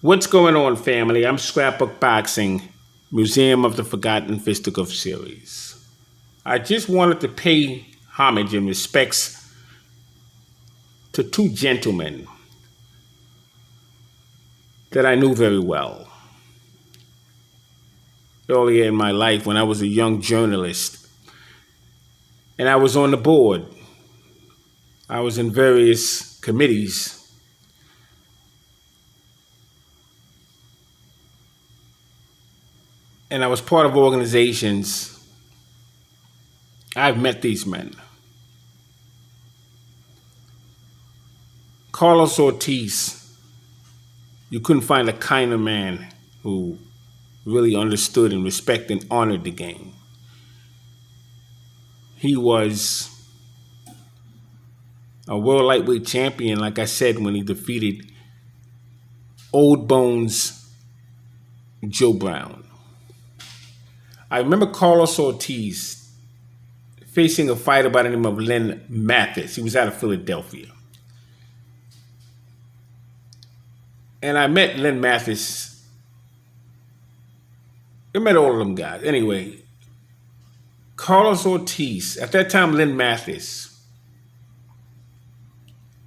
What's going on, family? I'm Scrapbook Boxing, Museum of the Forgotten Fisticuff series. I just wanted to pay homage and respects to two gentlemen that I knew very well earlier in my life when I was a young journalist. And I was on the board. I was in various committees. And I was part of organizations. I've met these men. Carlos Ortiz, you couldn't find a kinder man who really understood and respected and honored the game. He was a world lightweight champion, like I said, when he defeated Old Bones Joe Brown. I remember Carlos Ortiz facing a fighter by the name of Len Mathis. He was out of Philadelphia. And I met Len Mathis. I met all of them guys. Anyway, Carlos Ortiz, at that time, Len Mathis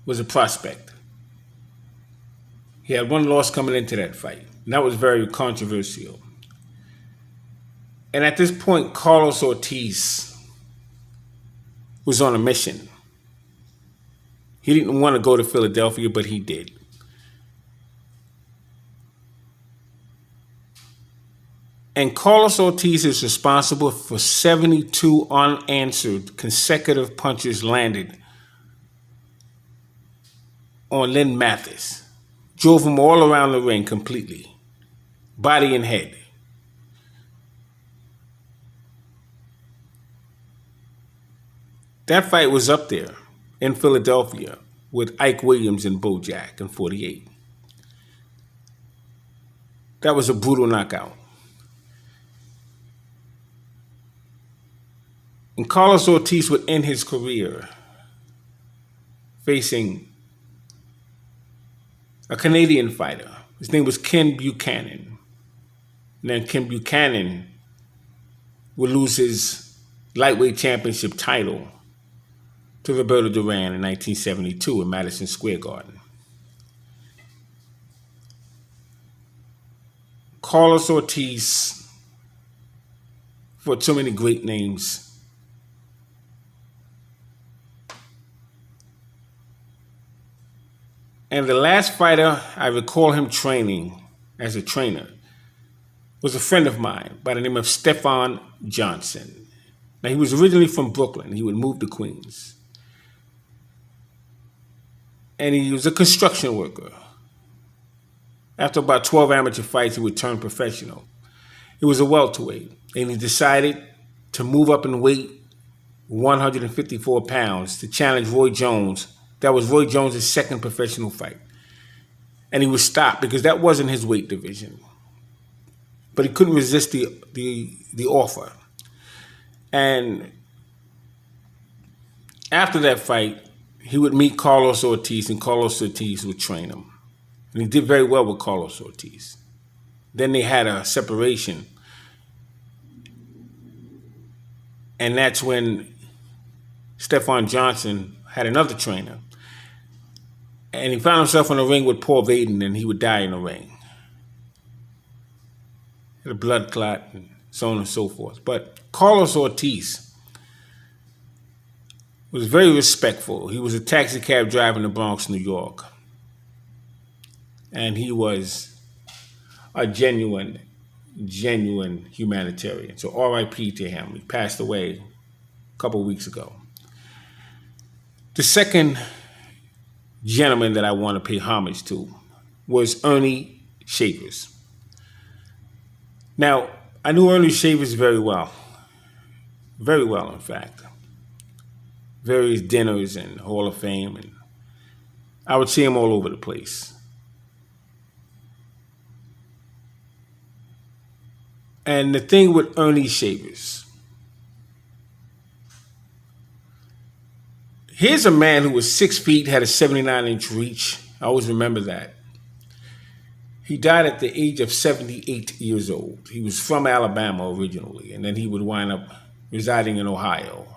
was a prospect. He had one loss coming into that fight. And that was very controversial. And at this point, Carlos Ortiz was on a mission. He didn't want to go to Philadelphia, but he did. And Carlos Ortiz is responsible for 72 unanswered consecutive punches landed on Len Mathis. Drove him all around the ring completely, body and head. That fight was up there in Philadelphia with Ike Williams and Bojack in 48. That was a brutal knockout. And Carlos Ortiz would end his career facing a Canadian fighter. His name was Ken Buchanan. And then Ken Buchanan would lose his lightweight championship title to Roberto Duran in 1972 in Madison Square Garden. Carlos Ortiz fought so many great names. And the last fighter I recall him training as a trainer was a friend of mine by the name of Stefan Johnson. Now, he was originally from Brooklyn. He would move to Queens. And he was a construction worker. After about 12 amateur fights, he would turn professional. He was a welterweight, and he decided to move up in weight 154 pounds to challenge Roy Jones. That was Roy Jones' second professional fight. And he was stopped because that wasn't his weight division. But he couldn't resist the offer. And after that fight, he would meet Carlos Ortiz, and Carlos Ortiz would train him. And he did very well with Carlos Ortiz. Then they had a separation. And that's when Stefan Johnson had another trainer. And he found himself in the ring with Paul Vaden, and he would die in the ring. Had a blood clot, and so on and so forth. But Carlos Ortiz was very respectful. He was a taxi cab driver in the Bronx, New York. And he was a genuine humanitarian. So R.I.P. to him. He passed away a couple of weeks ago. The second gentleman that I want to pay homage to was Ernie Shavers. Now, I knew Ernie Shavers very well. Very well, in fact. Various dinners and Hall of Fame, and I would see him all over the place. And the thing with Ernie Shavers, here's a man who was 6 feet, had a 79-inch reach. I always remember that. He died at the age of 78 years old. He was from Alabama originally, and then he would wind up residing in Ohio.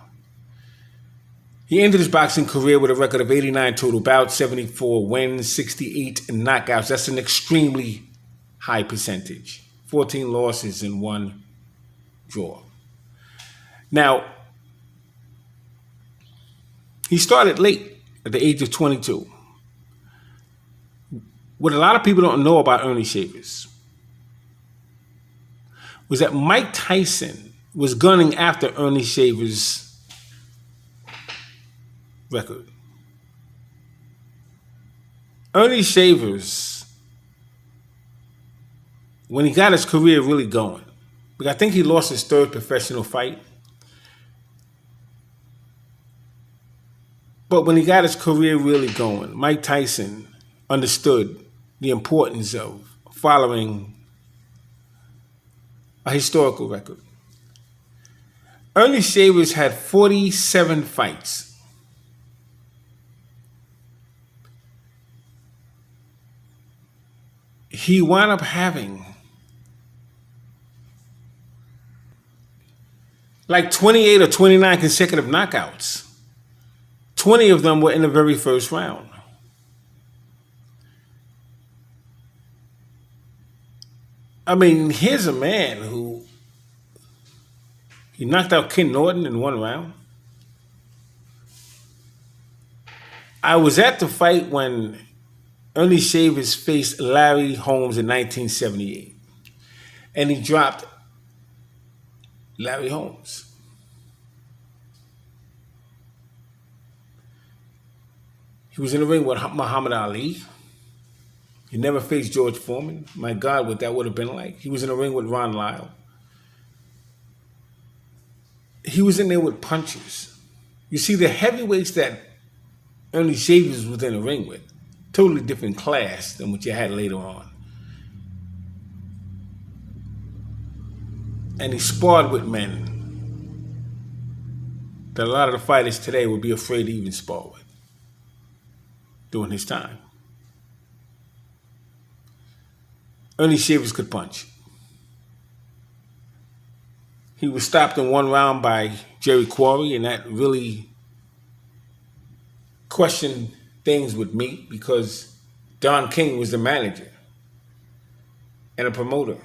He ended his boxing career with a record of 89 total bouts, 74 wins, 68 knockouts. That's an extremely high percentage. 14 losses and 1 draw. Now, he started late at the age of 22. What a lot of people don't know about Ernie Shavers was that Mike Tyson was gunning after Ernie Shavers' record. Ernie Shavers, when he got his career really going, because I think he lost his 3rd professional fight, but when he got his career really going, Mike Tyson understood the importance of following a historical record. Ernie Shavers had 47 fights. He wound up having like 28 or 29 consecutive knockouts. 20 of them were in the very first round. I mean, here's a man who he knocked out Ken Norton in 1 round. I was at the fight when Ernie Shavers faced Larry Holmes in 1978, and he dropped Larry Holmes. He was in the ring with Muhammad Ali. He never faced George Foreman. My God, what that would have been like. He was in the ring with Ron Lyle. He was in there with punchers. You see, the heavyweights that Ernie Shavers was in the ring with, totally different class than what you had later on. And he sparred with men that a lot of the fighters today would be afraid to even spar with during his time. Ernie Shavers could punch. He was stopped in 1 round by Jerry Quarry, and that really questioned things with me because Don King was the manager and a promoter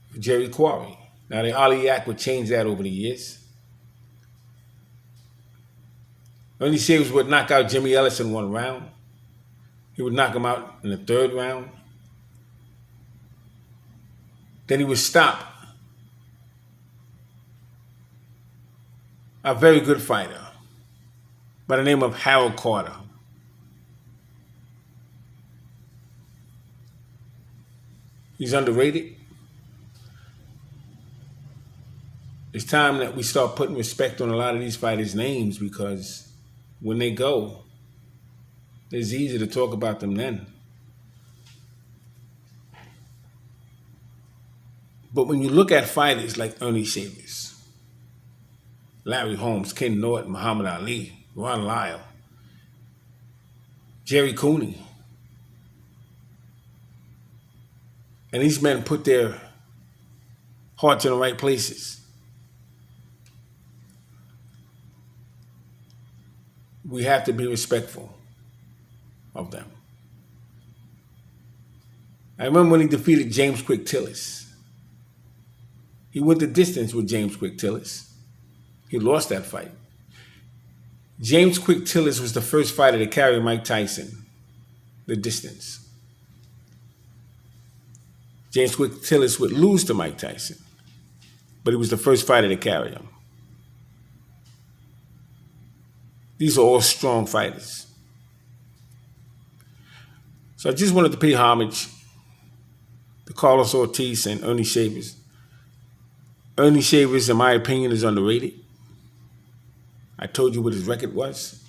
for Jerry Quarry. Now, the Ali Act would change that over the years. Ernie Shavers would knock out Jimmy Ellis in 1 round. He would knock him out in the 3rd round. Then he would stop a very good fighter by the name of Harold Carter. He's underrated. It's time that we start putting respect on a lot of these fighters' names because when they go, it's easy to talk about them then. But when you look at fighters like Ernie Shavers, Larry Holmes, Ken Norton, Muhammad Ali, Ron Lyle, Jerry Cooney, and these men put their hearts in the right places. We have to be respectful of them. I remember when he defeated James Quick Tillis. He went the distance with James Quick Tillis. He lost that fight. James Quick Tillis was the first fighter to carry Mike Tyson the distance. James Quick Tillis would lose to Mike Tyson, but he was the first fighter to carry him. These are all strong fighters. So I just wanted to pay homage to Carlos Ortiz and Ernie Shavers. Ernie Shavers, in my opinion, is underrated. I told you what his record was.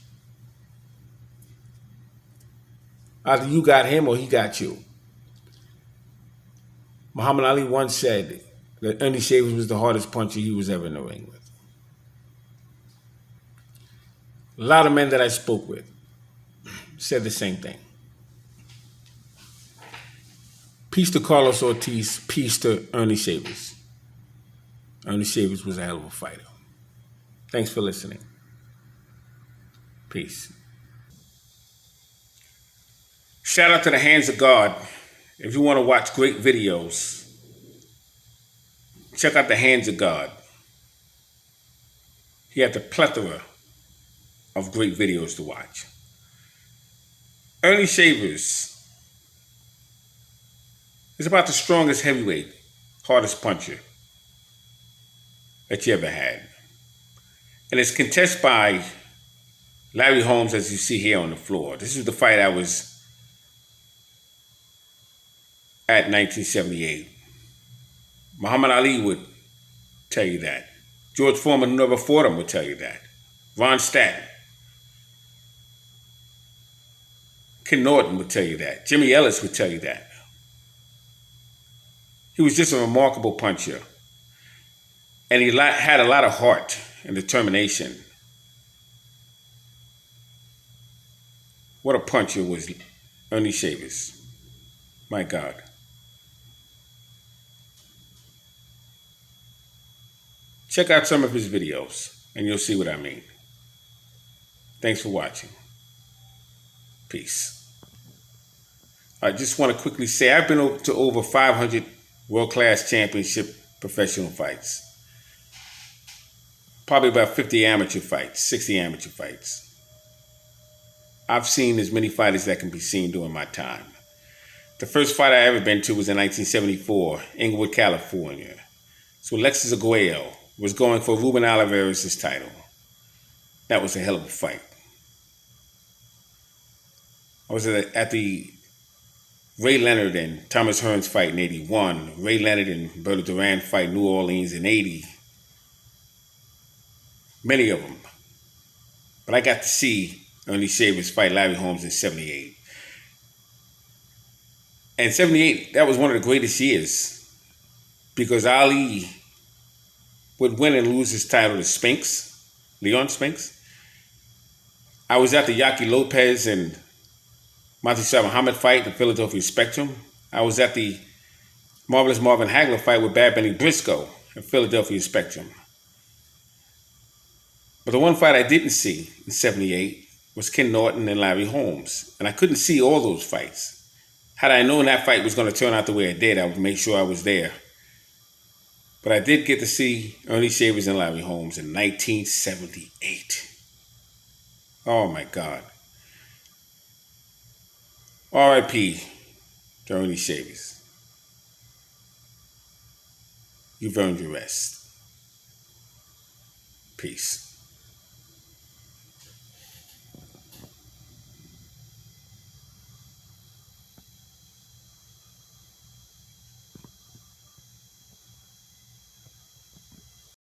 Either you got him or he got you. Muhammad Ali once said that Ernie Shavers was the hardest puncher he was ever in the ring with. A lot of men that I spoke with said the same thing. Peace to Carlos Ortiz. Peace to Ernie Shavers. Ernie Shavers was a hell of a fighter. Thanks for listening. Peace. Shout out to the Hands of God. If you want to watch great videos, check out the Hands of God. He has a plethora of great videos to watch. Ernie Shavers is about the strongest heavyweight, hardest puncher that you ever had. And it's contested by Larry Holmes, as you see here on the floor. This is the fight I was at 1978. Muhammad Ali would tell you that. George Foreman, who never fought him, would tell you that. Ron Statton. Ken Norton would tell you that. Jimmy Ellis would tell you that. He was just a remarkable puncher. And he had a lot of heart and determination. What a puncher was Ernie Shavers. My God. Check out some of his videos, and you'll see what I mean. Thanks for watching. Peace. I just want to quickly say I've been to over 500 world-class championship professional fights. Probably about 50 amateur fights, 60 amateur fights. I've seen as many fighters that can be seen during my time. The first fight I ever been to was in 1974, Inglewood, California. So Alexis Arguello was going for Ruben Oliveira's title. That was a hell of a fight. I was at the Ray Leonard and Thomas Hearns fight in 81, Ray Leonard and Berto Duran fight in New Orleans in 80. Many of them. But I got to see Ernie Shavers fight Larry Holmes in 78. And 78, that was one of the greatest years because Ali would win and lose his title to Spinks, Leon Spinks. I was at the Yaki Lopez and Monty Shah Muhammad fight in the Philadelphia Spectrum. I was at the Marvelous Marvin Hagler fight with Bad Benny Briscoe in Philadelphia Spectrum. But the one fight I didn't see in 78 was Ken Norton and Larry Holmes. And I couldn't see all those fights. Had I known that fight was going to turn out the way it did, I would make sure I was there. But I did get to see Ernie Shavers and Larry Holmes in 1978. Oh my God. R.I.P. to Ernie Shavers. You've earned your rest. Peace.